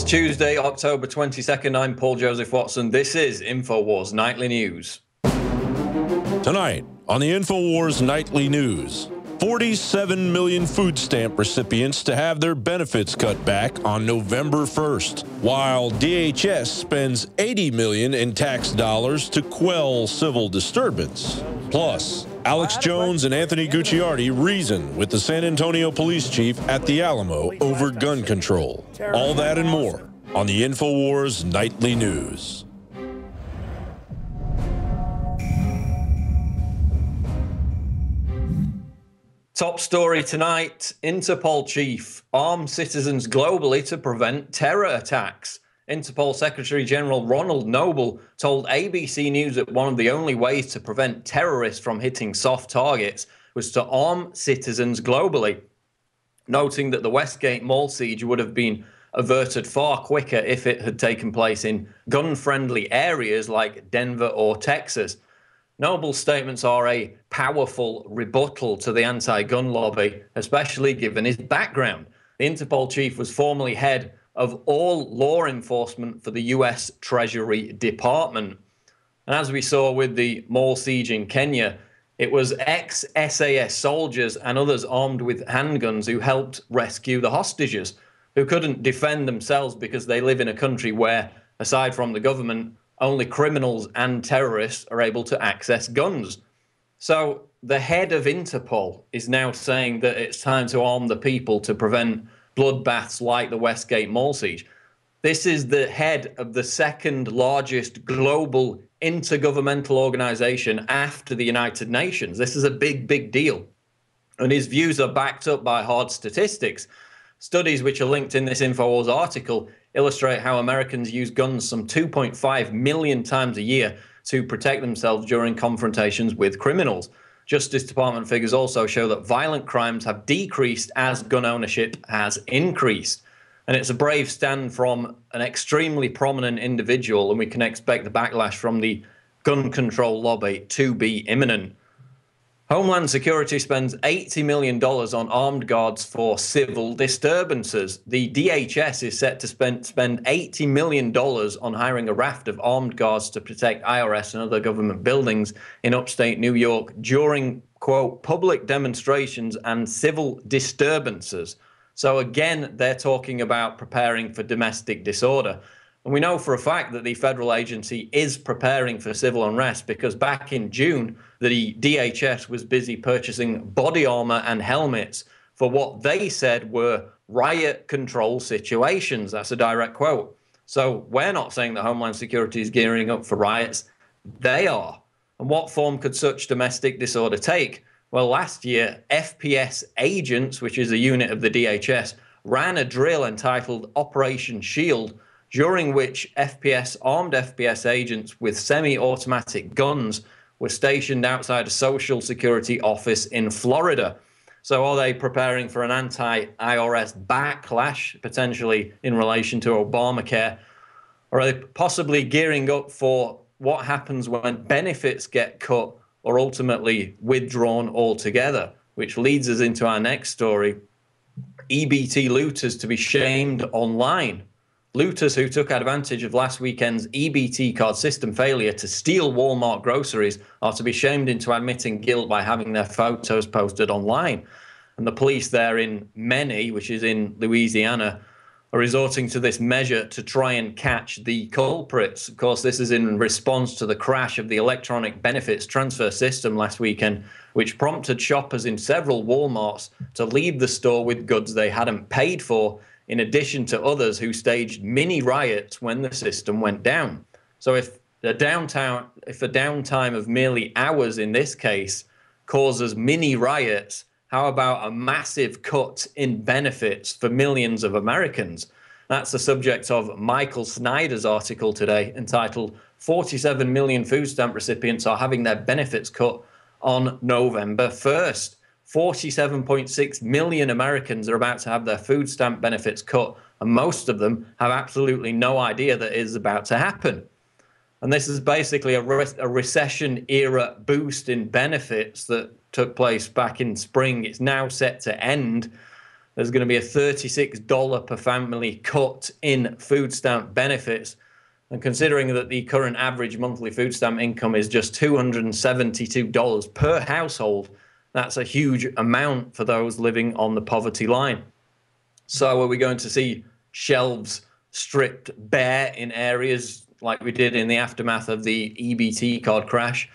It's Tuesday, October 22nd. I'm Paul Joseph Watson. This is Infowars Nightly News. Tonight on the Infowars Nightly News, 47 million food stamp recipients to have their benefits cut back on November 1st, while DHS spends $80 million in tax dollars to quell civil disturbance. Plus, Alex Jones and Anthony Gucciardi reason with the San Antonio police chief at the Alamo over gun control. All that and more on the Infowars Nightly News. Top story tonight, Interpol chief arms citizens globally to prevent terror attacks. Interpol Secretary General Ronald Noble told ABC News that one of the only ways to prevent terrorists from hitting soft targets was to arm citizens globally, noting that the Westgate Mall siege would have been averted far quicker if it had taken place in gun-friendly areas like Denver or Texas. Noble's statements are a powerful rebuttal to the anti-gun lobby, especially given his background. The Interpol chief was formerly head of all law enforcement for the U.S. Treasury Department. And as we saw with the mall siege in Kenya, it was ex-SAS soldiers and others armed with handguns who helped rescue the hostages, who couldn't defend themselves because they live in a country where, aside from the government, only criminals and terrorists are able to access guns. So the head of Interpol is now saying that it's time to arm the people to prevent bloodbaths like the Westgate Mall siege. This is the head of the second largest global intergovernmental organization after the United Nations. This is a big, big deal. And his views are backed up by hard statistics. Studies which are linked in this Infowars article illustrate how Americans use guns some 2.5 million times a year to protect themselves during confrontations with criminals. Justice Department figures also show that violent crimes have decreased as gun ownership has increased. And it's a brave stand from an extremely prominent individual, and we can expect the backlash from the gun control lobby to be imminent. Homeland Security spends $80 million on armed guards for civil disturbances. The DHS is set to spend $80 million on hiring a raft of armed guards to protect IRS and other government buildings in upstate New York during, quote, public demonstrations and civil disturbances. So again, they're talking about preparing for domestic disorder. And we know for a fact that the federal agency is preparing for civil unrest because back in June, the DHS was busy purchasing body armor and helmets for what they said were riot control situations. That's a direct quote. So we're not saying that Homeland Security is gearing up for riots. They are. And what form could such domestic disorder take? Well, last year, FPS agents, which is a unit of the DHS, ran a drill entitled Operation Shield, during which armed FPS agents with semi-automatic guns were stationed outside a Social Security office in Florida. So are they preparing for an anti-IRS backlash, potentially in relation to Obamacare? Or are they possibly gearing up for what happens when benefits get cut or ultimately withdrawn altogether? Which leads us into our next story. EBT looters to be shamed online. Looters who took advantage of last weekend's EBT card system failure to steal Walmart groceries are to be shamed into admitting guilt by having their photos posted online. And the police there in Many, which is in Louisiana, are resorting to this measure to try and catch the culprits. Of course, this is in response to the crash of the electronic benefits transfer system last weekend, which prompted shoppers in several Walmarts to leave the store with goods they hadn't paid for, in addition to others who staged mini riots when the system went down. So if a downtime of merely hours in this case causes mini riots, how about a massive cut in benefits for millions of Americans? That's the subject of Michael Snyder's article today entitled 47 million food stamp recipients are having their benefits cut on November 1st. 47.6 million Americans are about to have their food stamp benefits cut, and most of them have absolutely no idea that it is about to happen. And this is basically a recession-era boost in benefits that took place back in spring. It's now set to end. there's going to be a $36 per family cut in food stamp benefits. And considering that the current average monthly food stamp income is just $272 per household, that's a huge amount for those living on the poverty line. So are we going to see shelves stripped bare in areas like we did in the aftermath of the EBT card crash?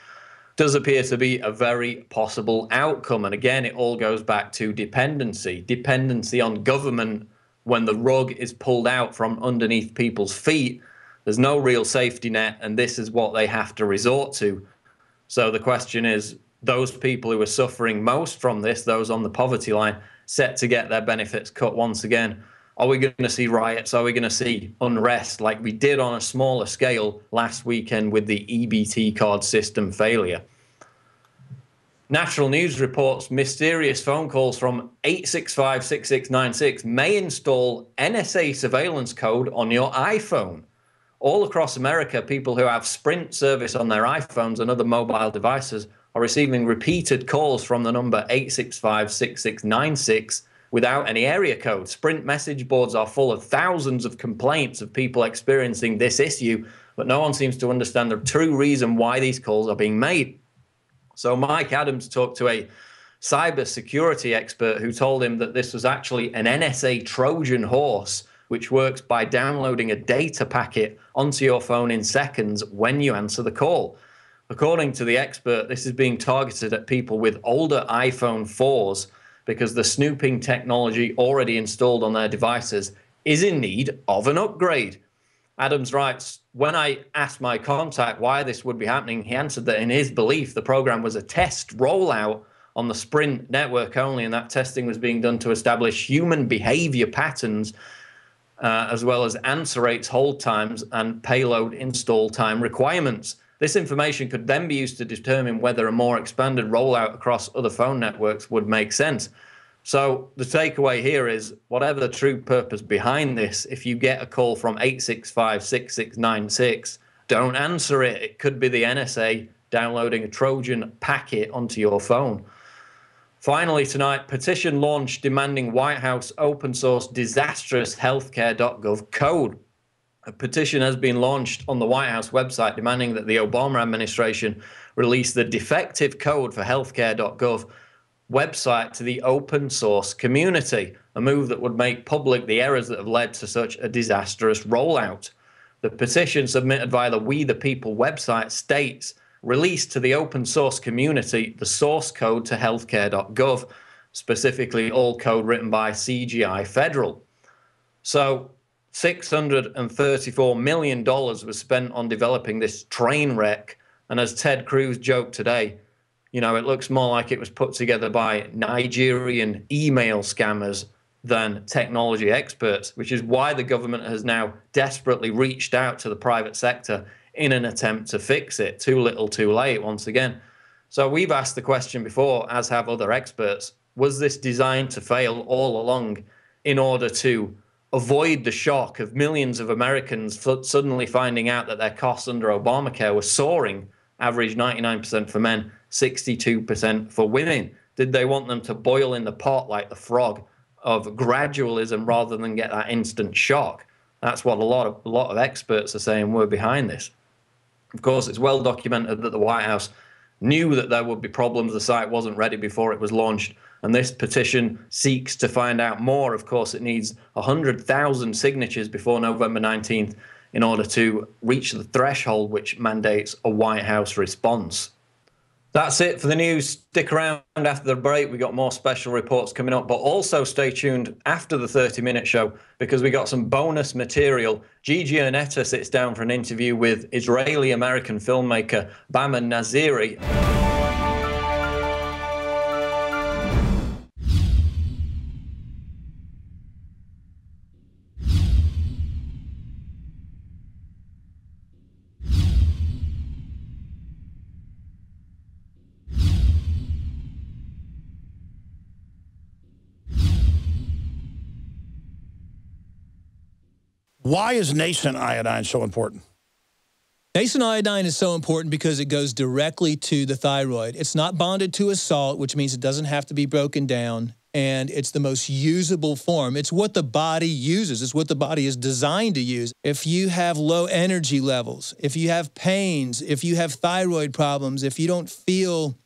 Does appear to be a very possible outcome. And again, it all goes back to dependency on government. When the rug is pulled out from underneath people's feet, there's no real safety net, and this is what they have to resort to. So the question is, those people who are suffering most from this, those on the poverty line, set to get their benefits cut once again, are we going to see riots? Are we going to see unrest like we did on a smaller scale last weekend with the EBT card system failure? National News reports mysterious phone calls from 865-6696 may install NSA surveillance code on your iPhone. All across America, people who have Sprint service on their iPhones and other mobile devices are receiving repeated calls from the number 865-6696 without any area code. Sprint message boards are full of thousands of complaints of people experiencing this issue, but no one seems to understand the true reason why these calls are being made. So Mike Adams talked to a cybersecurity expert who told him that this was actually an NSA Trojan horse, which works by downloading a data packet onto your phone in seconds when you answer the call. According to the expert, this is being targeted at people with older iPhone 4s because the snooping technology already installed on their devices is in need of an upgrade. Adams writes, when I asked my contact why this would be happening, he answered that in his belief, the program was a test rollout on the Sprint network only, and that testing was being done to establish human behavior patterns, as well as answer rates, hold times, and payload install time requirements. This information could then be used to determine whether a more expanded rollout across other phone networks would make sense. So the takeaway here is, whatever the true purpose behind this, if you get a call from 865-6696, don't answer it. It could be the NSA downloading a Trojan packet onto your phone. Finally tonight, petition launched demanding White House open source disastrous Healthcare.gov code. A petition has been launched on the White House website demanding that the Obama administration release the defective code for Healthcare.gov website to the open source community, a move that would make public the errors that have led to such a disastrous rollout. The petition submitted via the We the People website states, release to the open source community the source code to Healthcare.gov, specifically all code written by CGI Federal. So $634 million was spent on developing this train wreck. And as Ted Cruz joked today, you know, it looks more like it was put together by Nigerian email scammers than technology experts, which is why the government has now desperately reached out to the private sector in an attempt to fix it. Too little, too late, once again. So we've asked the question before, as have other experts, was this designed to fail all along in order to avoid the shock of millions of Americans suddenly finding out that their costs under Obamacare were soaring, average 99% for men, 62% for women? Did they want them to boil in the pot like the frog of gradualism rather than get that instant shock? That's what a lot of experts are saying were behind this. Of course, it's well documented that the White House knew that there would be problems. The site wasn't ready before it was launched, and this petition seeks to find out more. Of course, it needs 100,000 signatures before November 19th in order to reach the threshold which mandates a White House response. That's it for the news. Stick around after the break. We got more special reports coming up, but also stay tuned after the 30-minute show because we got some bonus material. Gigi Annetta sits down for an interview with Israeli-American filmmaker Bama Naziri. Why is nascent iodine so important? Nascent iodine is so important because it goes directly to the thyroid. It's not bonded to a salt, which means it doesn't have to be broken down. and it's the most usable form. It's what the body uses. It's what the body is designed to use. If you have low energy levels, if you have pains, if you have thyroid problems, if you don't feel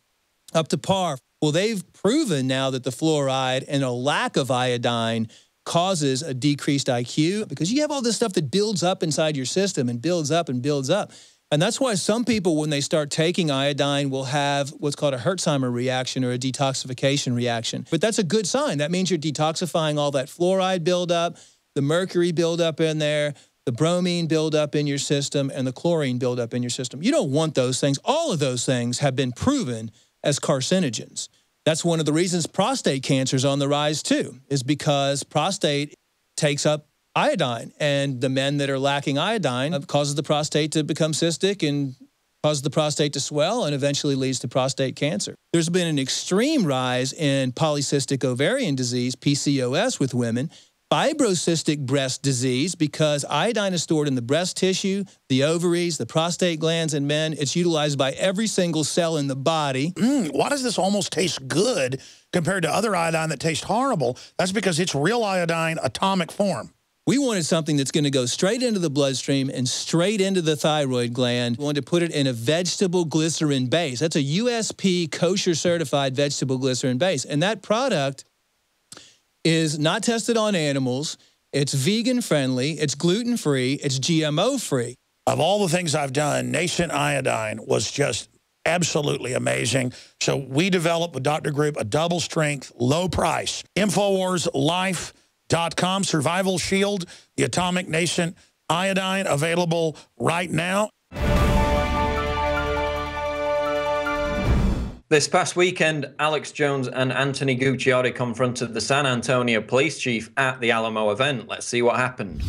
up to par, well, they've proven now that the fluoride and a lack of iodine causes a decreased IQ, because you have all this stuff that builds up inside your system and builds up and builds up. And that's why some people, when they start taking iodine, will have what's called a Herxheimer reaction or a detoxification reaction. But that's a good sign. That means you're detoxifying all that fluoride buildup, the mercury buildup in there, the bromine buildup in your system, and the chlorine buildup in your system. You don't want those things. All of those things have been proven as carcinogens. That's one of the reasons prostate cancer is on the rise too, is because prostate takes up iodine, and the men that are lacking iodine causes the prostate to become cystic and causes the prostate to swell and eventually leads to prostate cancer. There's been an extreme rise in polycystic ovarian disease, PCOS, with women, fibrocystic breast disease, because iodine is stored in the breast tissue, the ovaries, the prostate glands in men. It's utilized by every single cell in the body. Why does this almost taste good compared to other iodine that tastes horrible? That's because it's real iodine, atomic form. We wanted something that's going to go straight into the bloodstream and straight into the thyroid gland. We wanted to put it in a vegetable glycerin base. That's a USP kosher certified vegetable glycerin base. And that product is not tested on animals. It's vegan friendly. It's gluten free. It's GMO free. Of all the things I've done, Nascent Iodine was just absolutely amazing. So we developed with Dr. Group a double strength, low price, Infowars Life.com Survival Shield, the Atomic Nascent Iodine, available right now. This past weekend, Alex Jones and Anthony Gucciardi confronted the San Antonio police chief at the Alamo event. Let's see what happened.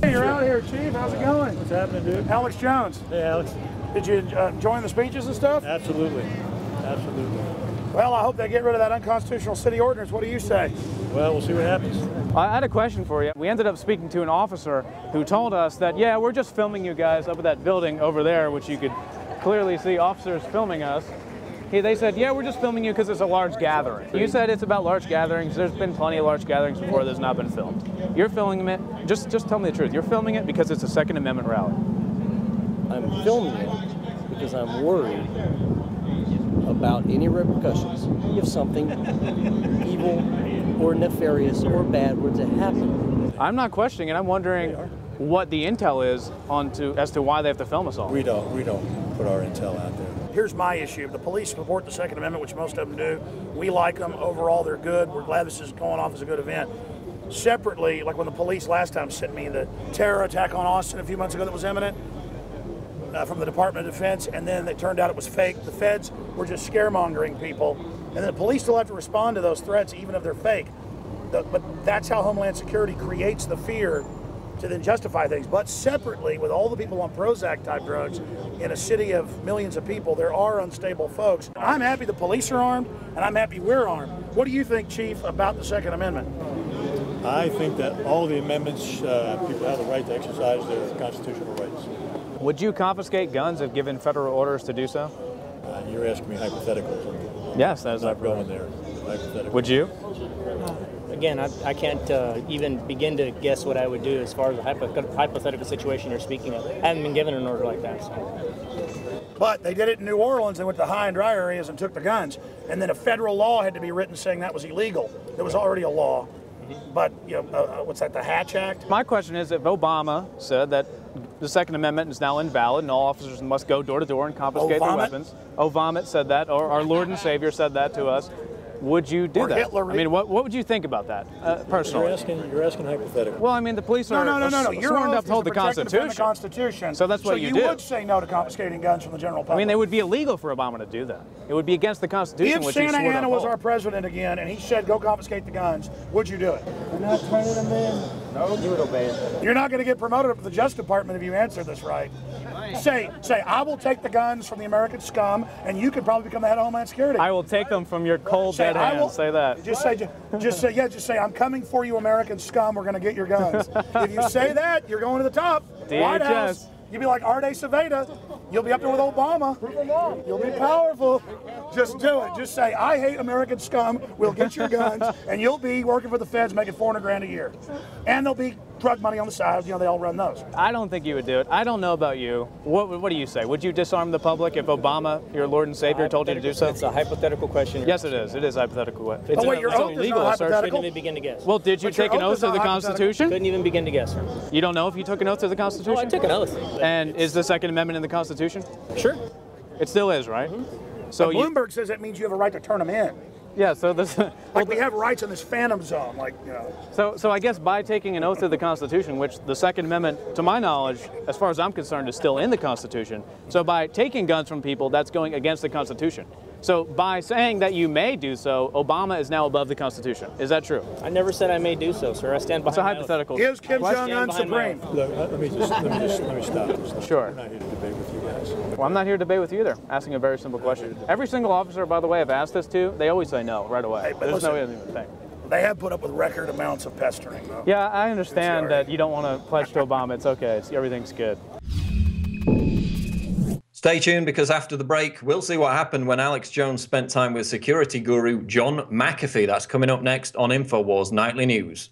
Hey, you're out here, Chief. How's it going? What's happening, dude? Alex Jones. Hey, Alex. Did you join the speeches and stuff? Absolutely. Absolutely. Well, I hope they get rid of that unconstitutional city ordinance. What do you say? Well, we'll see what happens. I had a question for you. We ended up speaking to an officer who told us that, yeah, we're just filming you guys up at that building over there, which you could clearly see officers filming us. They said, yeah, we're just filming you because it's a large gathering. You said it's about large gatherings. There's been plenty of large gatherings before that's not been filmed. You're filming it. Just tell me the truth. You're filming it because it's a Second Amendment rally. I'm filming it because I'm worried about any repercussions if something evil or nefarious or bad were to happen. I'm not questioning it. I'm wondering what the intel is as to why they have to film us all. We don't put our intel out there. Here's my issue. The police support the Second Amendment, which most of them do. We like them. Overall, they're good. We're glad this is going off as a good event. Separately, like when the police last time sent me the terror attack on Austin a few months ago that was imminent, from the Department of Defense, and then it turned out it was fake. The feds were just scaremongering people, and the police still have to respond to those threats even if they're fake. But that's how Homeland Security creates the fear to then justify things. But separately, with all the people on Prozac-type drugs in a city of millions of people, there are unstable folks. I'm happy the police are armed, and I'm happy we're armed. What do you think, Chief, about the Second Amendment? I think that all the amendments, people have the right to exercise their constitutional rights. Would you confiscate guns if given federal orders to do so? You're asking me hypotheticals. Yes, that's not going there. Hypothetical. Would you? Again, I can't even begin to guess what I would do as far as the hypothetical situation you're speaking of. I haven't been given an order like that. So. But they did it in New Orleans. They went to high and dry areas and took the guns. And then a federal law had to be written saying that was illegal. There was already a law. But, what's that, the Hatch Act? My question is, if Obama said that the Second Amendment is now invalid and all officers must go door to door and confiscate their weapons, Obama said that, or our Lord and Savior said that to us, would you do that? Hitler. I mean, what would you think about that, personally? You're asking hypothetical. Well, I mean, the police are You're sworn to uphold the Constitution. So that's what you do. So you would say no to confiscating guns from the general public. I mean, it would be illegal for Obama to do that. It would be against the Constitution. If Santa Anna was our president again and he said go confiscate the guns, would you do it? We're not turning them in. No, you would obey it. You're not going to get promoted up to the Justice Department if you answer this right. Say, I will take the guns from the American scum, and you could probably become the head of Homeland Security. I will take them from your cold dead hands. Say that. Just say, I'm coming for you, American scum. We're going to get your guns. If you say that, you're going to the top. DHS. White House. You'll be like Arte Saveda. You'll be up there with Obama. You'll be powerful. Just do it. Just say, I hate American scum. We'll get your guns, and you'll be working for the feds making $400 grand a year. And there'll be drug money on the side. You know, they all run those. I don't think you would do it. I don't know about you. What do you say? Would you disarm the public if Obama, your Lord and Savior, told you to do so? It's a hypothetical question. Yes, it is. It is hypothetical. It's your oath is illegal, not sir. hypothetical. Couldn't even begin to guess. Well, did you take an oath to the Constitution? Couldn't even begin to guess, sir. You don't know if you took an oath to the Constitution? Oh, I took an oath. And is the Second Amendment in the Constitution? Sure. It still is, right? Mm-hmm. So but Bloomberg says that means you have a right to turn them in. Yeah, so this... Like we have rights in this phantom zone, like, you know. So I guess by taking an oath to the Constitution, which the Second Amendment, to my knowledge, as far as I'm concerned, is still in the Constitution. So by taking guns from people, that's going against the Constitution. So by saying that you may do so, Obama is now above the Constitution. Is that true? I never said I may do so, sir. I stand behind It's a hypothetical. Is Kim Jong-un supreme? Look, let me stop. Sure. I'm not here to debate with you guys. Well, I'm not here to debate with you either. Asking a very simple question. Every single officer, by the way, I've asked this to, they always say no right away. Hey, but There's listen, no thing. They have put up with record amounts of pestering, though. Yeah, I understand that you don't want to pledge to Obama. It's okay. Everything's good. Stay tuned, because after the break, we'll see what happened when Alex Jones spent time with security guru John McAfee. That's coming up next on Infowars Nightly News.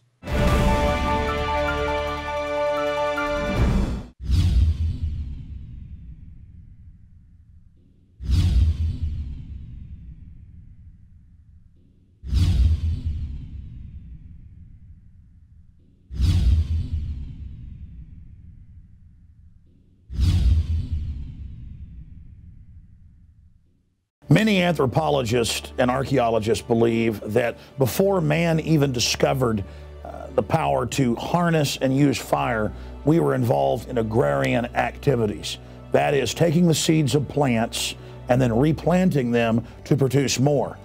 Many anthropologists and archaeologists believe that before man even discovered the power to harness and use fire, we were involved in agrarian activities. That is, taking the seeds of plants and then replanting them to produce more.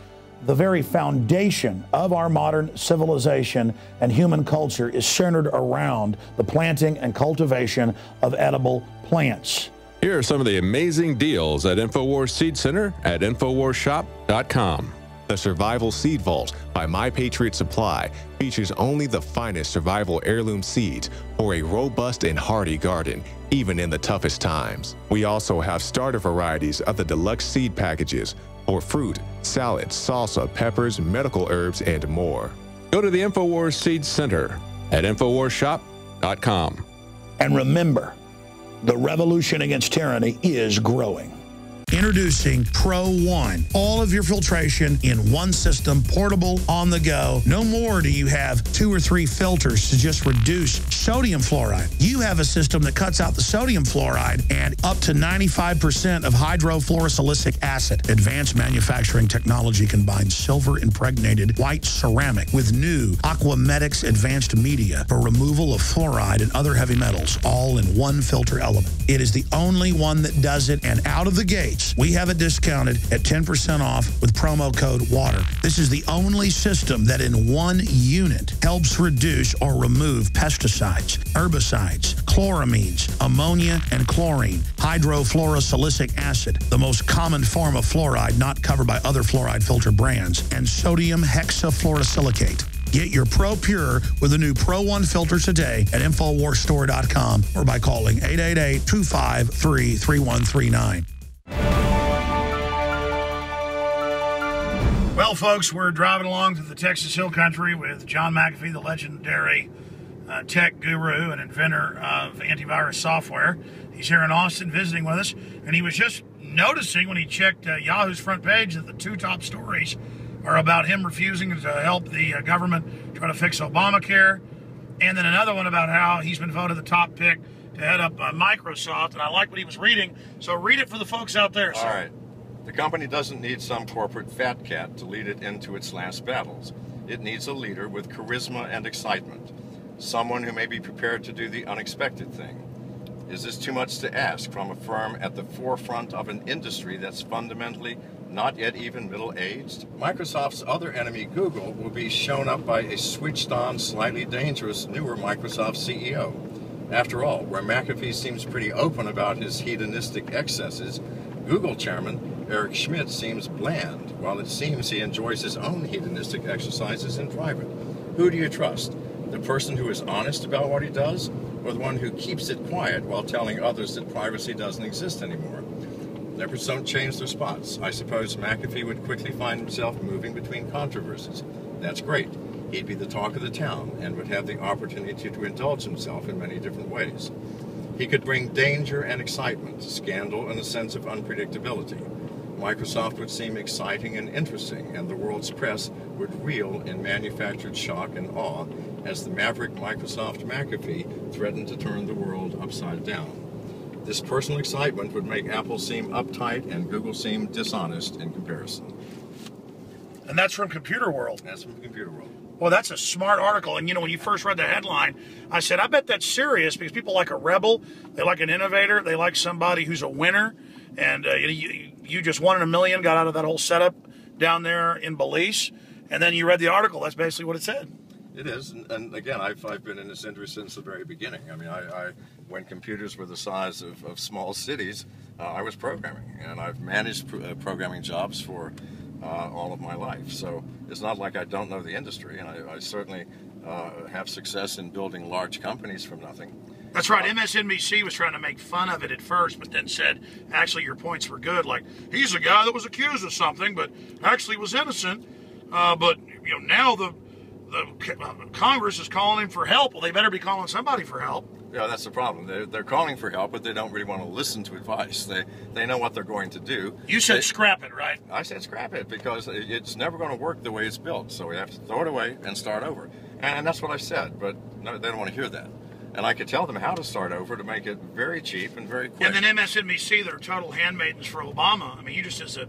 The very foundation of our modern civilization and human culture is centered around the planting and cultivation of edible plants. Here are some of the amazing deals at Infowars Seed Center at InfowarsShop.com. The Survival Seed Vault by My Patriot Supply features only the finest survival heirloom seeds for a robust and hardy garden, even in the toughest times. We also have starter varieties of the deluxe seed packages for fruit, salads, salsa, peppers, medical herbs, and more. Go to the Infowars Seed Center at InfowarsShop.com. And remember, the revolution against tyranny is growing. Introducing Pro One. All of your filtration in one system, portable, on the go. No more do you have 2 or 3 filters to just reduce sodium fluoride. You have a system that cuts out the sodium fluoride and up to 95% of hydrofluorosilicic acid. Advanced manufacturing technology combines silver-impregnated white ceramic with new Aquamedics advanced media for removal of fluoride and other heavy metals, all in one filter element. It is the only one that does it, and out of the gates, we have it discounted at 10% off with promo code WATER. This is the only system that in one unit helps reduce or remove pesticides, herbicides, chloramines, ammonia, and chlorine, hydrofluorosilicic acid, the most common form of fluoride not covered by other fluoride filter brands, and sodium hexafluorosilicate. Get your Pro Pure with the new Pro One filter today at InfoWarsStore.com or by calling 888-253-3139. Well, folks, we're driving along through the Texas Hill Country with John McAfee, the legendary tech guru and inventor of antivirus software. He's here in Austin visiting with us, and he was just noticing when he checked Yahoo's front page that the 2 top stories are about him refusing to help the government try to fix Obamacare, and then another one about how he's been voted the top pick to head up Microsoft, and I like what he was reading, so read it for the folks out there, sir. All right. The company doesn't need some corporate fat cat to lead it into its last battles. It needs a leader with charisma and excitement, someone who may be prepared to do the unexpected thing. Is this too much to ask from a firm at the forefront of an industry that's fundamentally not yet even middle-aged? Microsoft's other enemy, Google, will be shown up by a switched-on, slightly dangerous, newer Microsoft CEO. After all, where McAfee seems pretty open about his hedonistic excesses, Google chairman Eric Schmidt seems bland, while it seems he enjoys his own hedonistic exercises in private. Who do you trust? The person who is honest about what he does, or the one who keeps it quiet while telling others that privacy doesn't exist anymore? Leopards don't change their spots. I suppose McAfee would quickly find himself moving between controversies. That's great. He'd be the talk of the town and would have the opportunity to indulge himself in many different ways. He could bring danger and excitement, scandal and a sense of unpredictability. Microsoft would seem exciting and interesting, and the world's press would reel in manufactured shock and awe as the maverick Microsoft McAfee threatened to turn the world upside down. This personal excitement would make Apple seem uptight and Google seem dishonest in comparison. And that's from Computer World. That's from Computer World. Well, that's a smart article. And, you know, when you first read the headline, I said, I bet that's serious because people like a rebel. They like an innovator. They like somebody who's a winner. And you just 1 in a million got out of that whole setup down there in Belize. And then you read the article. That's basically what it said. It is. And again, I've been in this industry since the very beginning. I mean, when computers were the size of small cities, I was programming. And I've managed programming jobs for all of my life. So it's not like I don't know the industry, and I certainly have success in building large companies from nothing. That's right. MSNBC was trying to make fun of it at first, but then said, actually, your points were good. Like, he's a guy that was accused of something, but actually was innocent. But, you know, now the Congress is calling him for help. Well, they better be calling somebody for help. Yeah, that's the problem. They're calling for help, but they don't really want to listen to advice. They know what they're going to do. You said scrap it, right? I said scrap it because it's never going to work the way it's built. So we have to throw it away and start over. And that's what I said, but no, they don't want to hear that. And I could tell them how to start over to make it very cheap and very quick. And then MSNBC, they're total handmaidens for Obama. I mean, you just as a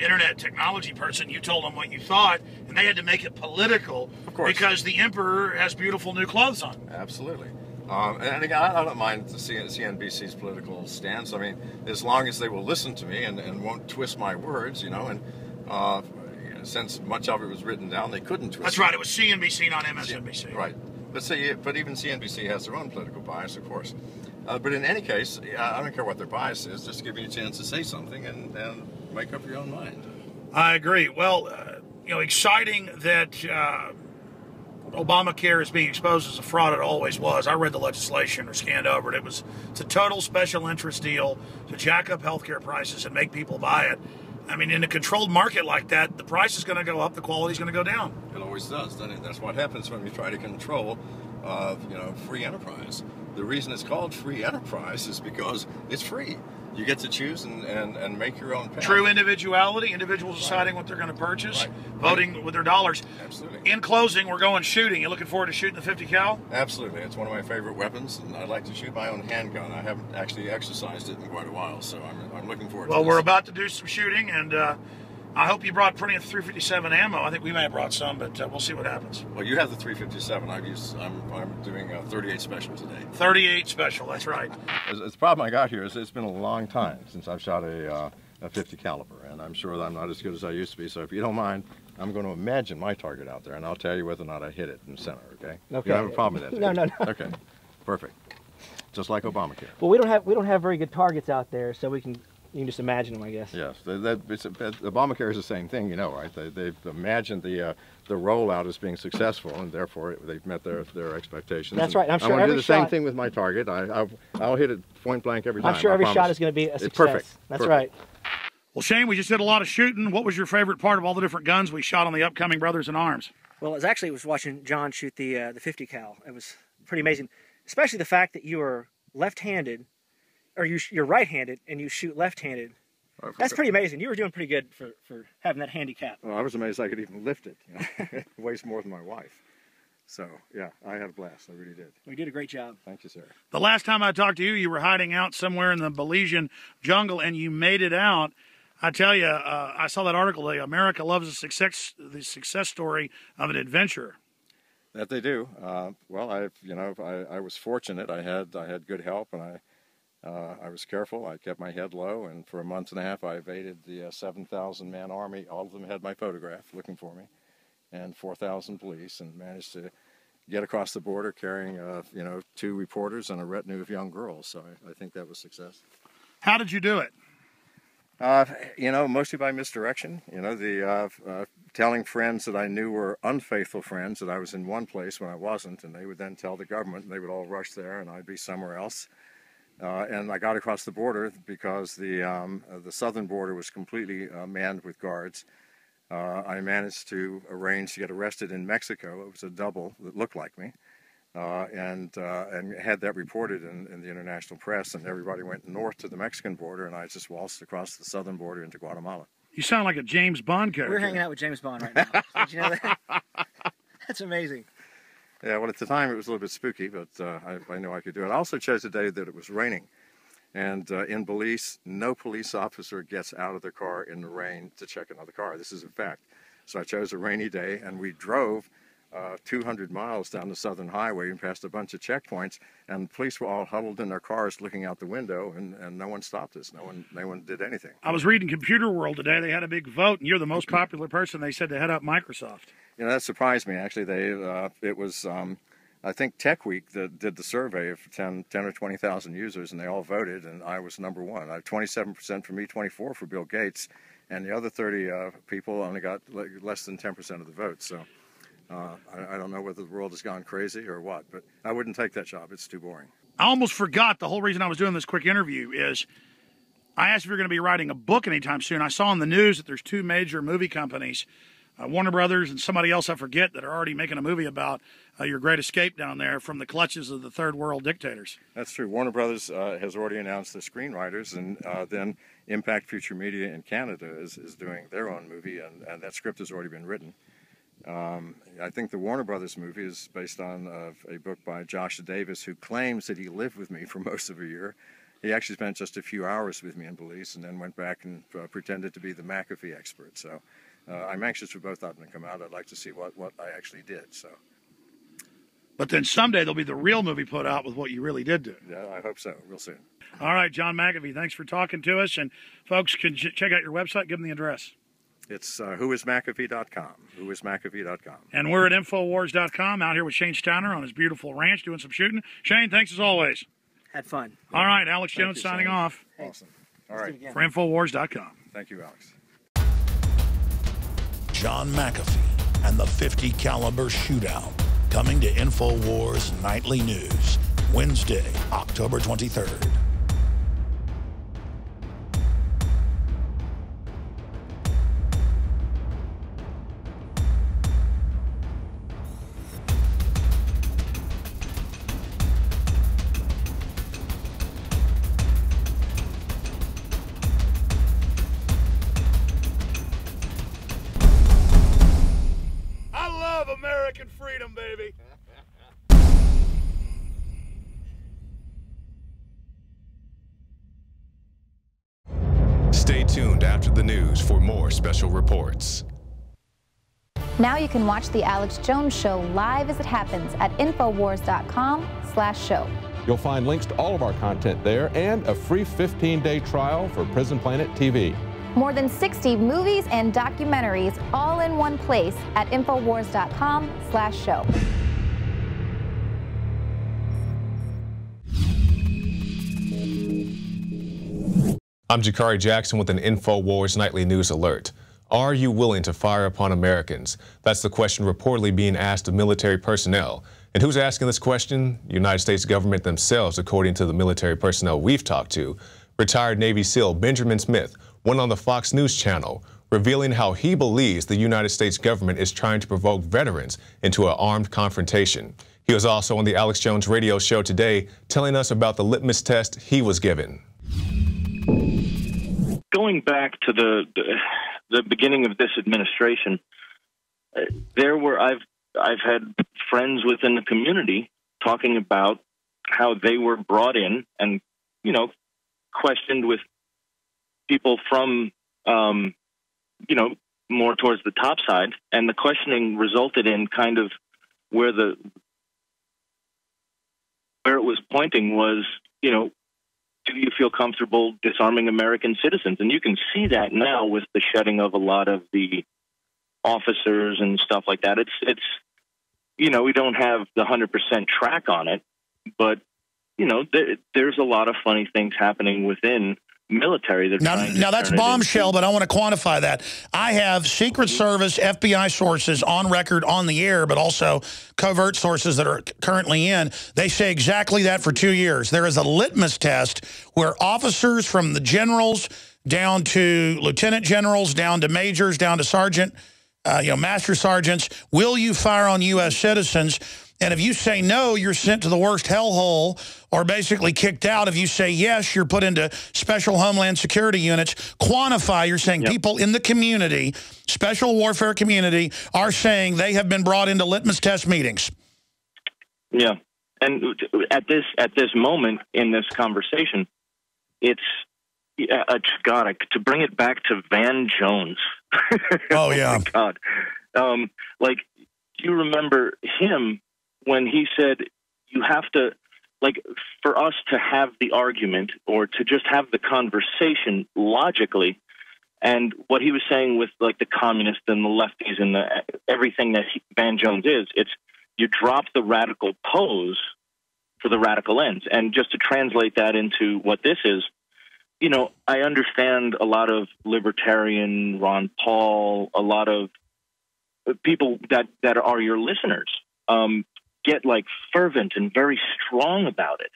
internet technology person, you told them what you thought, and they had to make it political. Of course. Because the emperor has beautiful new clothes on. Absolutely. And again, I don't mind the CNBC's political stance. I mean, as long as they will listen to me and won't twist my words, you know, and since much of it was written down, they couldn't twist it. That's right. It was CNBC, not MSNBC. Right. But even CNBC has their own political bias, of course. But in any case, I don't care what their bias is, just give me a chance to say something and make up your own mind. I agree. Well, exciting that Obamacare is being exposed as a fraud. It always was. I read the legislation or scanned over it. It's a total special interest deal to jack up healthcare prices and make people buy it. I mean, in a controlled market like that, the price is going to go up, the quality is going to go down. It always does, doesn't it? That's what happens when we try to control, free enterprise. The reason it's called free enterprise is because it's free. You get to choose and make your own path. True individuality, individuals deciding what they're going to purchase, voting with their dollars. Absolutely. In closing, we're going shooting. You looking forward to shooting the 50 cal? Absolutely. It's one of my favorite weapons, and I'd like to shoot my own handgun. I haven't actually exercised it in quite a while, so I'm looking forward to Well, this. we're about to do some shooting, and I hope you brought plenty of 357 ammo. I think we may have brought some, but we'll see what happens. Well, you have the 357. I'm doing 38 special today. 38 special, that's right. The problem I got here is it's been a long time since I've shot a 50 caliber, and I'm sure that I'm not as good as I used to be. So if you don't mind, I'm going to imagine my target out there, and I'll tell you whether or not I hit it in the center. Okay? Okay. You don't have a problem with that? No. Okay. Perfect. Just like Obamacare. Well, we don't have very good targets out there, so you can just imagine them, I guess. Yes, Obamacare is the same thing, you know, right? They've imagined the rollout as being successful, and therefore they've met their expectations. That's right. I'm sure I want to every do the same thing with my target. I'll hit it point blank every time. I'm sure every shot is going to be a success. It's perfect. That's perfect. right. Well, Shane, we just did a lot of shooting. What was your favorite part of all the different guns we shot on the upcoming Brothers in Arms? Well, it was watching John shoot the 50 cal. It was pretty amazing, especially the fact that you are left-handed, or you're right-handed, and you shoot left-handed. That's pretty amazing. You were doing pretty good for having that handicap. Well, I was amazed I could even lift it. You know? It weighs more than my wife. So, yeah, I had a blast. I really did. We did a great job. Thank you, sir. The last time I talked to you, you were hiding out somewhere in the Belizean jungle, and you made it out. I tell you, I saw that article today. America loves the success story of an adventurer. That they do. Well, I was fortunate. I had good help, and I was careful. I kept my head low, and for a month and a half, I evaded the 7,000-man army. All of them had my photograph looking for me, and 4,000 police, and managed to get across the border carrying, 2 reporters and a retinue of young girls. So I think that was success. How did you do it? Mostly by misdirection. Telling friends that I knew were unfaithful friends that I was in one place when I wasn't, and they would then tell the government, and they would all rush there, and I'd be somewhere else. And I got across the border because the southern border was completely manned with guards. I managed to arrange to get arrested in Mexico. It was a double that looked like me, and had that reported in the international press. And everybody went north to the Mexican border, and I just waltzed across the southern border into Guatemala. You sound like a James Bond character. We're hanging out with James Bond right now. Did you know that? That's amazing. Yeah, well, at the time it was a little bit spooky, but I knew I could do it. I also chose a day that it was raining. And in Belize, no police officer gets out of their car in the rain to check another car. This is a fact. So I chose a rainy day, and we drove 200 miles down the southern highway and passed a bunch of checkpoints, and the police were all huddled in their cars looking out the window, and no one stopped us. No one did anything. I was reading Computer World today. They had a big vote, and you're the most popular person, they said, to head up Microsoft. You know, that surprised me, actually. It was, I think, Tech Week that did the survey of 10 or 20,000 users, and they all voted, and I was number one. I had 27% for me, 24% for Bill Gates, and the other 30 people only got less than 10% of the vote. So I don't know whether the world has gone crazy or what, but I wouldn't take that job. It's too boring. I almost forgot the whole reason I was doing this quick interview is I asked if you're going to be writing a book anytime soon. I saw in the news that there's two major movie companies, Warner Brothers and somebody else I forget, that are already making a movie about your great escape down there from the clutches of the third world dictators. That's true. Warner Brothers has already announced the screenwriters, and then Impact Future Media in Canada is doing their own movie, and that script has already been written. I think the Warner Brothers movie is based on a book by Josh Davis, who claims that he lived with me for most of a year. He actually spent just a few hours with me in Belize and then went back and pretended to be the McAfee expert. So I'm anxious for both of them to come out. I'd like to see what I actually did. So. But then someday there'll be the real movie put out with what you really did do. Yeah, I hope so. Real soon. All right, John McAfee, thanks for talking to us. And folks can check out your website. Give them the address. It's whoismcafee.com. Whoismcafee.com. And we're at Infowars.com, out here with Shane Steiner on his beautiful ranch doing some shooting. Shane, thanks as always. Had fun. All right, Alex Jones signing off. Awesome. All right. For Infowars.com. Thank you, Alex. John McAfee and the 50 caliber shootout, coming to Infowars Nightly News, Wednesday, October 23rd. American freedom, baby. Stay tuned after the news for more special reports. Now you can watch The Alex Jones Show live as it happens at Infowars.com/show. You'll find links to all of our content there and a free 15-day trial for Prison Planet TV. More than 60 movies and documentaries all in one place at Infowars.com/show. I'm Gucciardi Jackson with an Infowars Nightly News Alert. Are you willing to fire upon Americans? That's the question reportedly being asked of military personnel. And who's asking this question? The United States government themselves, according to the military personnel we've talked to. Retired Navy SEAL Benjamin Smith went on the Fox News channel, revealing how he believes the United States government is trying to provoke veterans into an armed confrontation. He was also on the Alex Jones radio show today, telling us about the litmus test he was given. Going back to the beginning of this administration, I've had friends within the community talking about how they were brought in and, questioned with people from, more towards the top side. And the questioning resulted in kind of where it was pointing was, do you feel comfortable disarming American citizens? And you can see that now with the shedding of a lot of the officers and stuff like that. It's we don't have the 100% track on it, but, there's a lot of funny things happening within military. Now that's bombshell, but I want to quantify that. I have Secret Service, FBI sources on record on the air, but also covert sources that are currently in. They say exactly that for 2 years. There is a litmus test where officers from the generals down to lieutenant generals, down to majors, down to sergeant, master sergeants, will you fire on U.S. citizens? And if you say no, you're sent to the worst hellhole or basically kicked out. If you say yes, you're put into special Homeland Security units. Quantify, you're saying people in the community, special warfare community, are saying they have been brought into litmus test meetings. Yeah. And at this moment in this conversation, it's, God, to bring it back to Van Jones. Oh, yeah. Oh, my God. Like, you remember him when he said you have to, like, for us to have the argument or to just have the conversation logically, and what he was saying with, like, the communists and the lefties and everything that Van Jones is, it's you drop the radical pose for the radical ends. And just to translate that into what this is, I understand a lot of libertarian, Ron Paul, a lot of people that are your listeners get like fervent and very strong about it.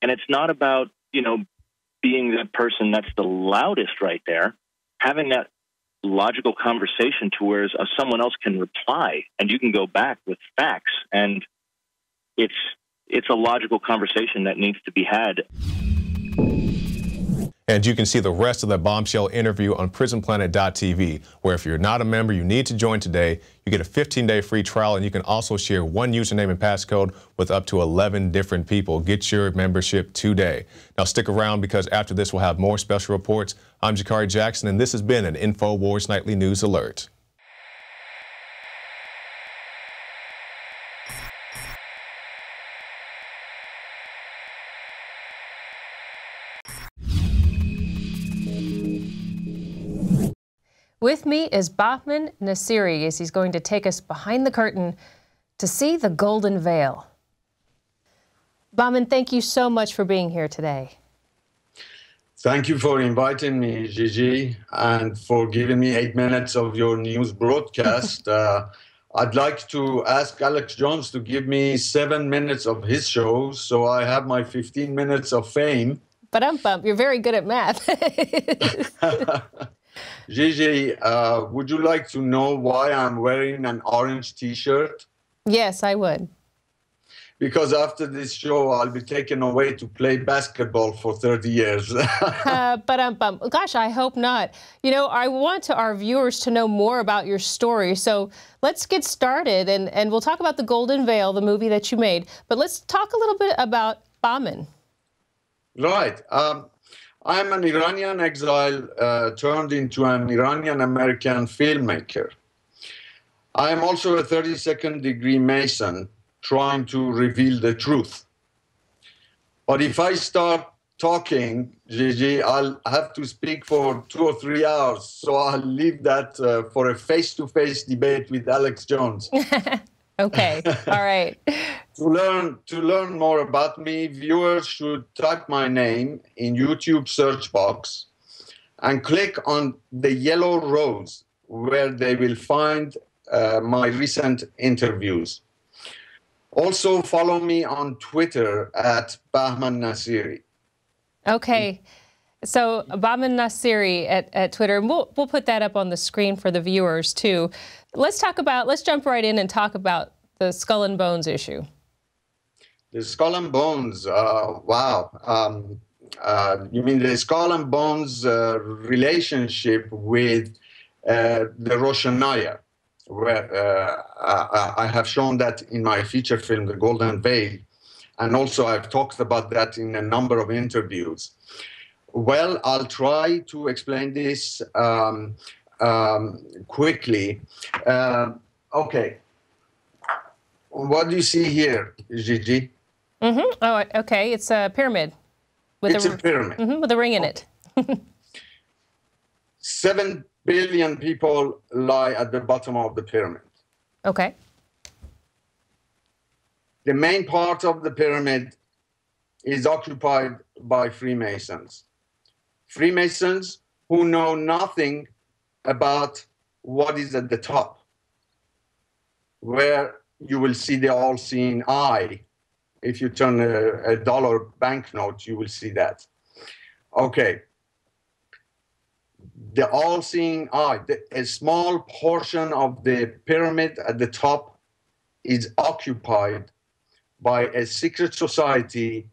And it's not about, being the person that's the loudest right there, having that logical conversation to where someone else can reply and you can go back with facts. And it's a logical conversation that needs to be had. And you can see the rest of the bombshell interview on prisonplanet.tv, where if you're not a member, you need to join today. You get a 15-day free trial, and you can also share one username and passcode with up to 11 different people. Get your membership today. Now stick around, because after this we'll have more special reports. I'm Gucciardi Jackson, and this has been an Infowars Nightly News Alert. With me is Bahman Nassiri, as he's going to take us behind the curtain to see the Golden Veil. Bahman, thank you so much for being here today. Thank you for inviting me, Gigi, and for giving me 8 minutes of your news broadcast. I'd like to ask Alex Jones to give me 7 minutes of his show, so I have my 15 minutes of fame. But you're very good at math. Gigi, would you like to know why I'm wearing an orange T-shirt? Yes, I would. Because after this show, I'll be taken away to play basketball for 30 years. Gosh, I hope not. I want our viewers to know more about your story. So let's get started, and we'll talk about The Golden Veil, the movie that you made. But let's talk a little bit about Bahman. Right. I'm an Iranian exile turned into an Iranian-American filmmaker. I am also a 32nd degree Mason trying to reveal the truth. But if I start talking, Gigi, I'll have to speak for 2 or 3 hours. So I'll leave that for a face-to-face debate with Alex Jones. Okay, all right. To learn more about me, viewers should type my name in YouTube search box and click on the yellow rose where they will find my recent interviews. Also, follow me on Twitter at Bahman Nassiri. Okay. So Bahman Nassiri at Twitter, and we'll put that up on the screen for the viewers too. Let's jump right in and talk about the Skull and Bones issue. The Skull and Bones, wow. You mean the Skull and Bones relationship with the Rosh Hashanah, where I have shown that in my feature film, The Golden Veil, and also I've talked about that in a number of interviews. Well, I'll try to explain this quickly. Okay. What do you see here, Gigi? Mm-hmm. Oh, okay. It's a pyramid. It's a pyramid. Mm-hmm, with a ring in it. 7 billion people lie at the bottom of the pyramid. Okay. The main part of the pyramid is occupied by Freemasons. Freemasons who know nothing about what is at the top, where you will see the all-seeing eye. If you turn a dollar banknote, you will see that. Okay. The all-seeing eye, a small portion of the pyramid at the top is occupied by a secret society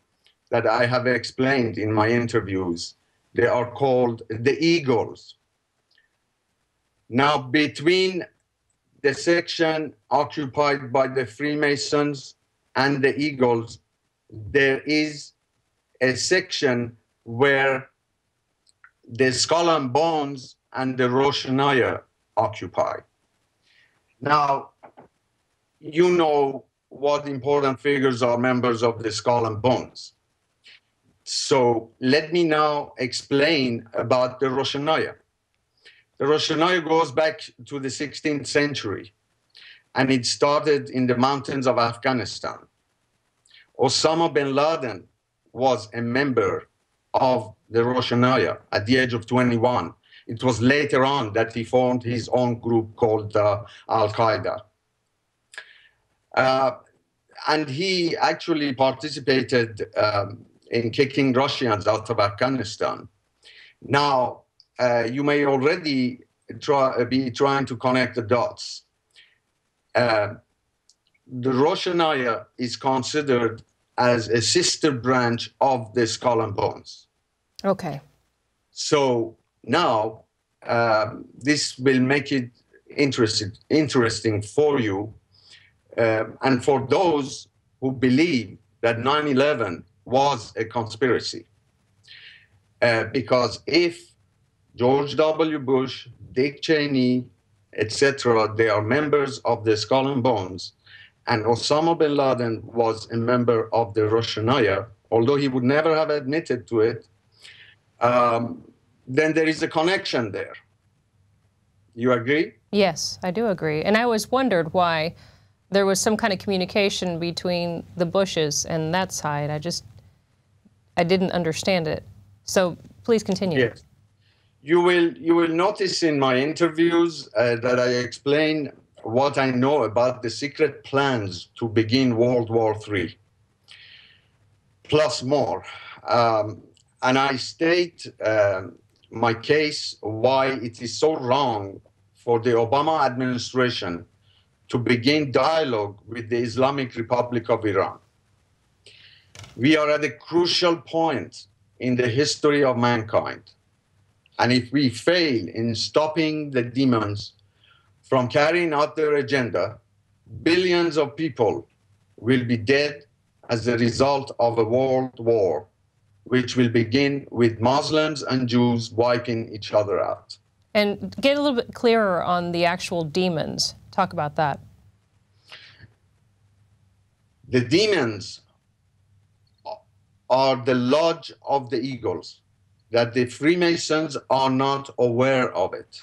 that I have explained in my interviews. They are called the Eagles. Now, between the section occupied by the Freemasons and the Eagles, there is a section where the Skull and Bones and the Rosh Hashanah occupy. Now, you know what important figures are members of the Skull and Bones. So let me now explain about the Rosh Hashanah. The Rosh Hashanah goes back to the 16th century, and it started in the mountains of Afghanistan. Osama bin Laden was a member of the Rosh Hashanah at the age of 21. It was later on that he formed his own group called Al-Qaeda. And he actually participated in kicking Russians out of Afghanistan. Now, you may already be trying to connect the dots. The Rosh Hashanah is considered as a sister branch of the Skull and Bones. Okay. So now this will make it interesting for you and for those who believe that 9/11 was a conspiracy. Because if George W. Bush, Dick Cheney, etc., they are members of the Skull and Bones, and Osama bin Laden was a member of the Rosh Hashanah, although he would never have admitted to it, then there is a connection there. You agree? Yes, I do agree. And I always wondered why there was some kind of communication between the Bushes and that side. I didn't understand it. So please continue. Yes. You will notice in my interviews that I explain what I know about the secret plans to begin World War III, plus more. And I state my case why it is so wrong for the Obama administration to begin dialogue with the Islamic Republic of Iran. We are at a crucial point in the history of mankind. And if we fail in stopping the demons from carrying out their agenda, billions of people will be dead as a result of a world war, which will begin with Muslims and Jews wiping each other out. And get a little bit clearer on the actual demons. Talk about that. The demons are the lodge of the eagles, that the Freemasons are not aware of it.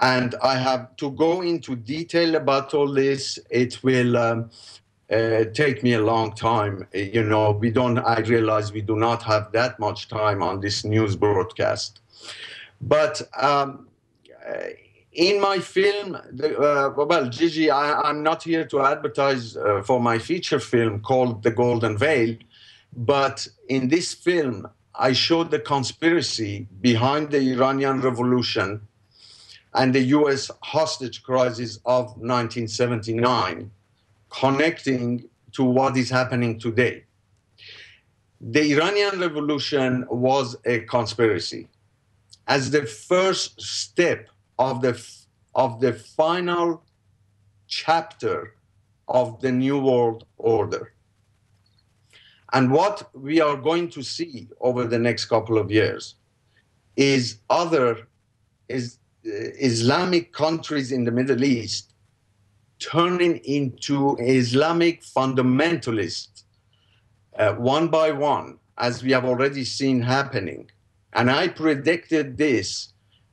And I have to go into detail about all this. It will take me a long time. You know, I realize we do not have that much time on this news broadcast. But in my film, well, Gigi, I'm not here to advertise for my feature film called The Golden Veil, but in this film, I showed the conspiracy behind the Iranian Revolution and the U.S. hostage crisis of 1979, connecting to what is happening today. The Iranian Revolution was a conspiracy. As the first step of the final chapter of the New World Order. And what we are going to see over the next couple of years is Islamic countries in the Middle East turning into Islamic fundamentalists one by one, as we have already seen happening. And I predicted this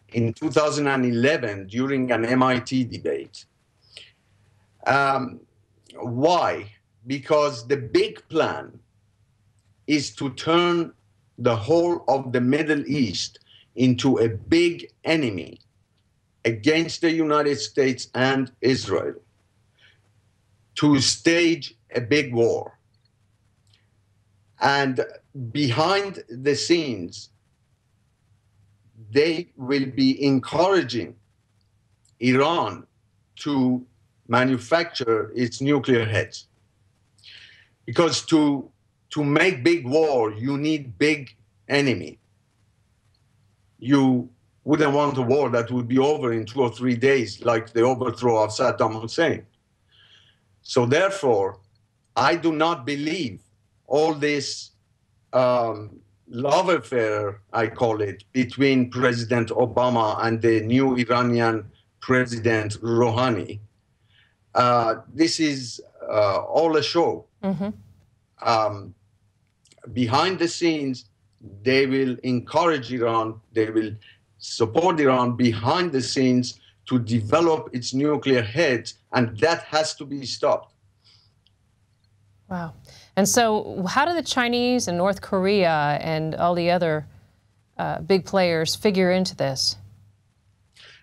in 2011 during an MIT debate. Why? Because the big plan is to turn the whole of the Middle East into a big enemy against the United States and Israel, to stage a big war. And behind the scenes, they will be encouraging Iran to manufacture its nuclear heads. Because to make big war, you need big enemy. You wouldn't want a war that would be over in 2 or 3 days, like the overthrow of Saddam Hussein. So therefore, I do not believe all this love affair, I call it, between President Obama and the new Iranian President Rouhani. This is all a show. Mm-hmm. Behind the scenes, they will encourage Iran, they will support Iran behind the scenes to develop its nuclear heads, and that has to be stopped. Wow. And so how do the Chinese and North Korea and all the other big players figure into this?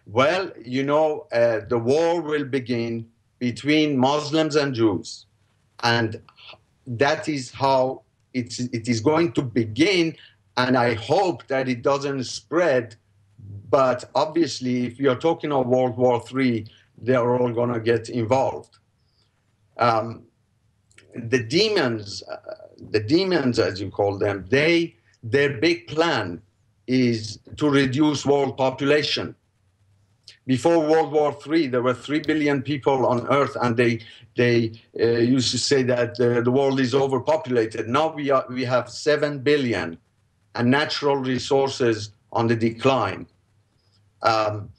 Well, you know, the war will begin between Muslims and Jews. And that is how it is going to begin. And I hope that it doesn't spread. But obviously, if you're talking of World War III, they're all going to get involved. The demons, as you call them, their big plan is to reduce world population. Before World War III, there were 3 billion people on Earth, and they used to say that the world is overpopulated. Now we have 7 billion, and natural resources on the decline. And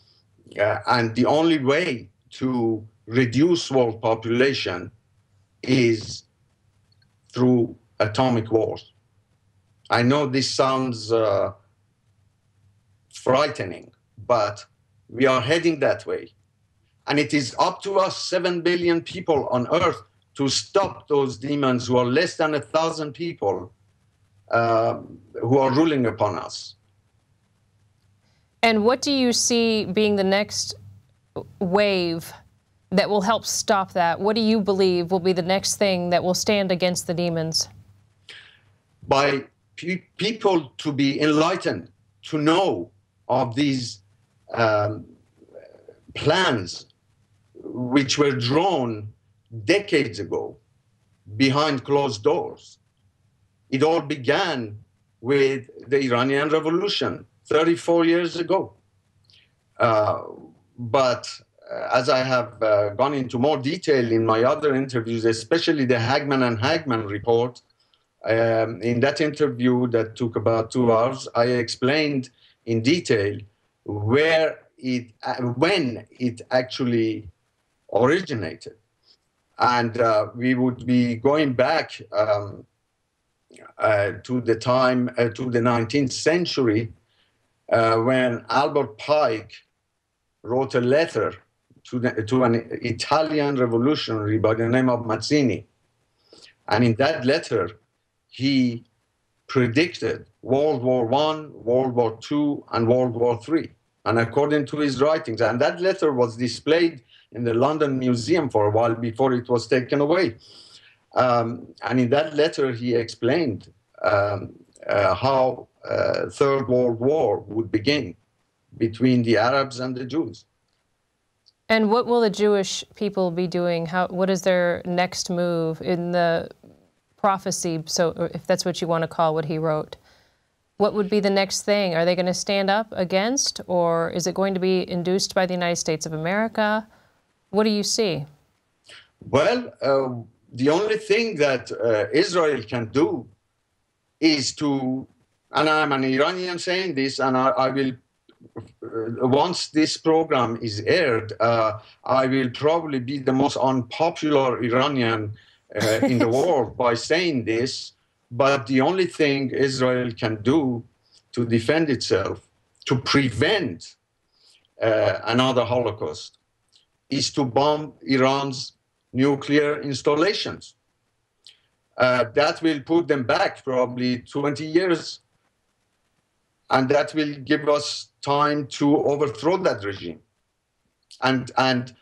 the only way to reduce world population is through atomic wars. I know this sounds frightening, but we are heading that way. And it is up to us, 7 billion people on Earth, to stop those demons who are less than 1,000 people who are ruling upon us. And what do you see being the next wave that will help stop that? What do you believe will be the next thing that will stand against the demons? By people to be enlightened, to know of these plans which were drawn decades ago behind closed doors. It all began with the Iranian Revolution 34 years ago. But as I have gone into more detail in my other interviews, especially the Hagman and Hagman report, in that interview that took about 2 hours, I explained in detail when it actually originated. And we would be going back to the time, to the 19th century, when Albert Pike wrote a letter to an Italian revolutionary by the name of Mazzini. And in that letter, he predicted World War I, World War II, and World War III. And according to his writings, and that letter was displayed in the London Museum for a while before it was taken away. And in that letter, he explained how Third World War would begin between the Arabs and the Jews. And what will the Jewish people be doing? What is their next move in the prophecy, so if that's what you want to call what he wrote? What would be the next thing? Are they going to stand up against, or is it going to be induced by the United States of America? What do you see? Well, the only thing that Israel can do is to, and I'm an Iranian saying this, and I will, once this program is aired, I will probably be the most unpopular Iranian in the world by saying this, but the only thing Israel can do to defend itself, to prevent another Holocaust, is to bomb Iran's nuclear installations. That will put them back probably 20 years And that will give us time to overthrow that regime and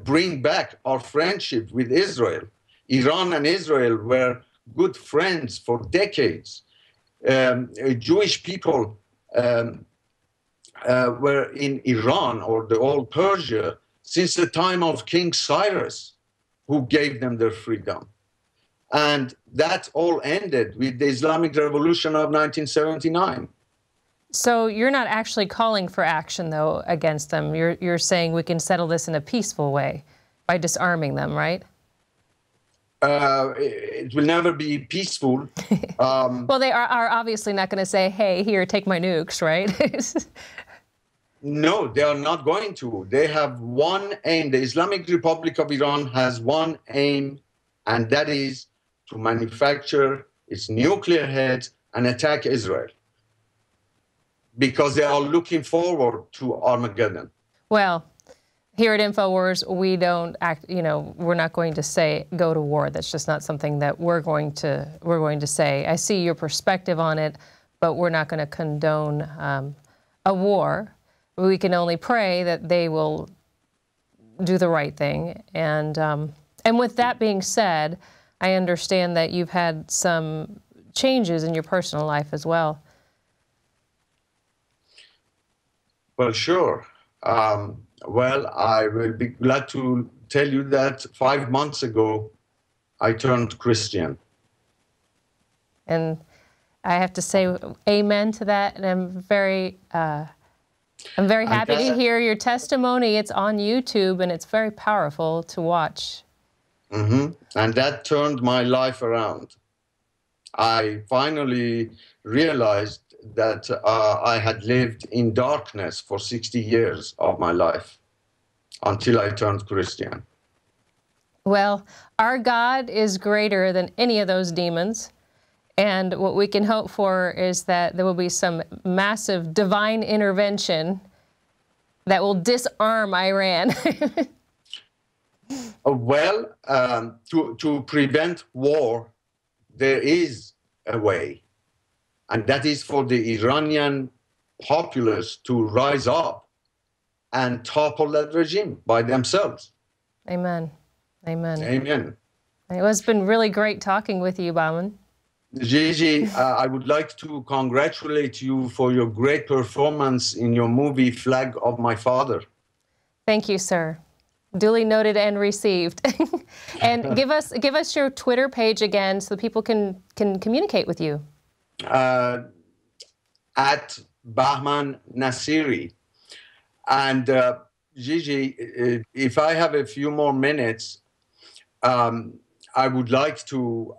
bring back our friendship with Israel. Iran and Israel were good friends for decades. Jewish people were in Iran or the old Persia since the time of King Cyrus, who gave them their freedom. And that all ended with the Islamic Revolution of 1979. So you're not actually calling for action, though, against them. You're saying we can settle this in a peaceful way by disarming them, right? It will never be peaceful. Well, they are obviously not going to say, hey, here, take my nukes, right? No, they are not going to. They have one aim. The Islamic Republic of Iran has one aim, and that is to manufacture its nuclear heads and attack Israel, because they are looking forward to Armageddon. Well, here at Infowars, we don't act, we're not going to say go to war. That's just not something that we're going to say. I see your perspective on it, but we're not going to condone a war. We can only pray that they will do the right thing. And with that being said, I understand that you've had some changes in your personal life as well. Well, sure. Well, I will be glad to tell you that 5 months ago, I turned Christian. And I have to say amen to that, and I'm very happy to hear your testimony. It's on YouTube, and it's very powerful to watch. Mm-hmm. And that turned my life around. I finally realized that I had lived in darkness for 60 years of my life until I turned Christian. Well, our God is greater than any of those demons. And what we can hope for is that there will be some massive divine intervention that will disarm Iran. Well, to prevent war, there is a way. And that is for the Iranian populace to rise up and topple that regime by themselves. Amen. Amen. Amen. It's been really great talking with you, Baman. Gigi, I would like to congratulate you for your great performance in your movie Flag of My Father. Thank you, sir. Duly noted and received. And give us your Twitter page again so people can communicate with you. At Bahman Nasiri. And Gigi, if I have a few more minutes, I would like to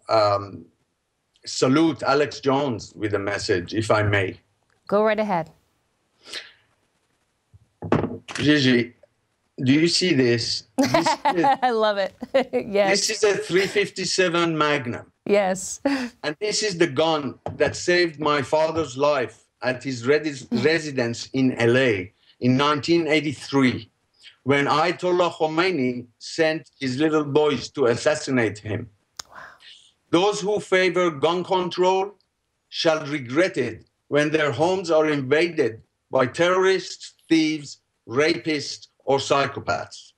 salute Alex Jones with a message, if I may. Go right ahead. Gigi, do you see this? I love it. Yes. This is a .357 Magnum. Yes. And this is the gun that saved my father's life at his residence in LA in 1983, when Ayatollah Khomeini sent his little boys to assassinate him. Wow. Those who favor gun control shall regret it when their homes are invaded by terrorists, thieves, rapists, or psychopaths.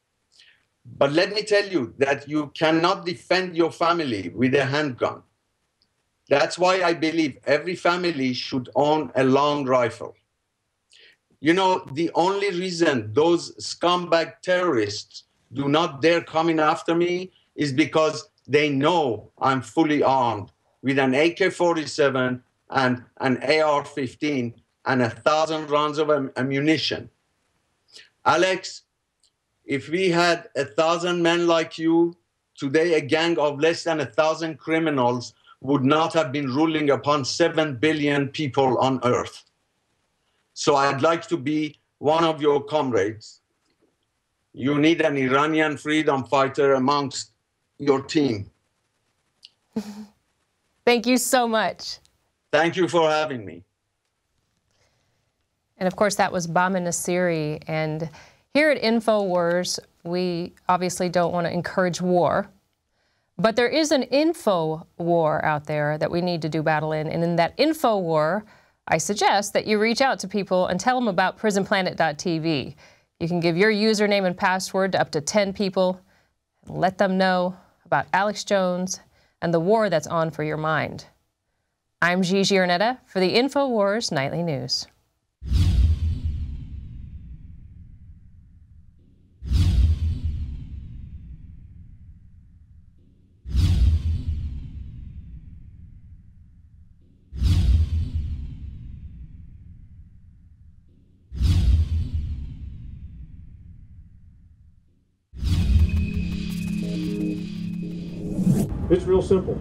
But let me tell you that you cannot defend your family with a handgun. That's why I believe every family should own a long rifle. You know, the only reason those scumbag terrorists do not dare coming after me is because they know I'm fully armed with an AK-47 and an AR-15 and 1,000 rounds of ammunition. Alex, if we had 1,000 men like you, today a gang of less than 1,000 criminals would not have been ruling upon 7 billion people on Earth. So I'd like to be one of your comrades. You need an Iranian freedom fighter amongst your team. Thank you so much. Thank you for having me. And of course, that was Baman Nasiri. And here at Infowars, we obviously don't want to encourage war. But there is an info war out there that we need to do battle in. And in that info war, I suggest that you reach out to people and tell them about prisonplanet.tv. You can give your username and password to up to 10 people and let them know about Alex Jones and the war that's on for your mind. I'm Gigi Arnetta for the Infowars Nightly News. It's real simple.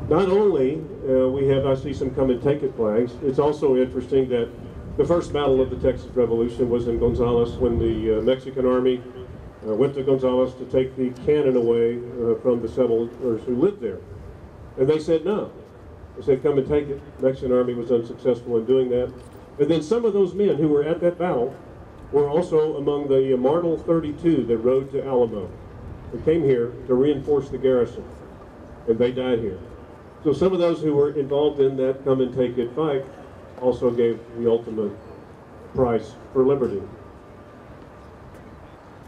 Not only we have, I see some come and take it flags, it's also interesting that the first battle of the Texas Revolution was in Gonzales when the Mexican army went to Gonzales to take the cannon away from the settlers who lived there. And they said no. They said come and take it. The Mexican army was unsuccessful in doing that. And then some of those men who were at that battle were also among the Martel 32 that rode to Alamo. They came here to reinforce the garrison, and they died here. So some of those who were involved in that come and take it fight also gave the ultimate price for liberty.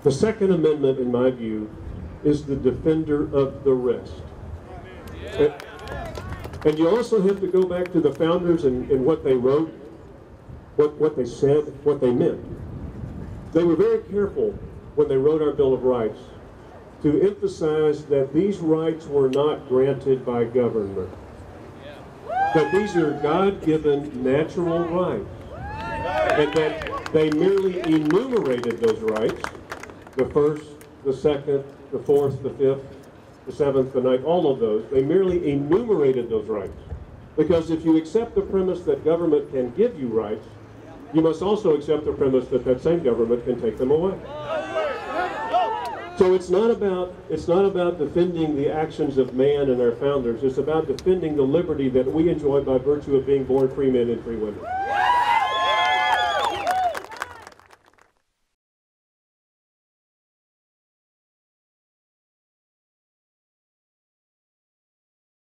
The Second Amendment, in my view, is the defender of the rest. And you also have to go back to the founders and what they wrote, what they said, what they meant. They were very careful when they wrote our Bill of Rights to emphasize that these rights were not granted by government, that these are God-given natural rights, and that they merely enumerated those rights, the first, the second, the fourth, the fifth, the seventh, the ninth, all of those. They merely enumerated those rights. Because if you accept the premise that government can give you rights, you must also accept the premise that that same government can take them away. So it's not about defending the actions of man and our founders. It's about defending the liberty that we enjoy by virtue of being born free men and free women.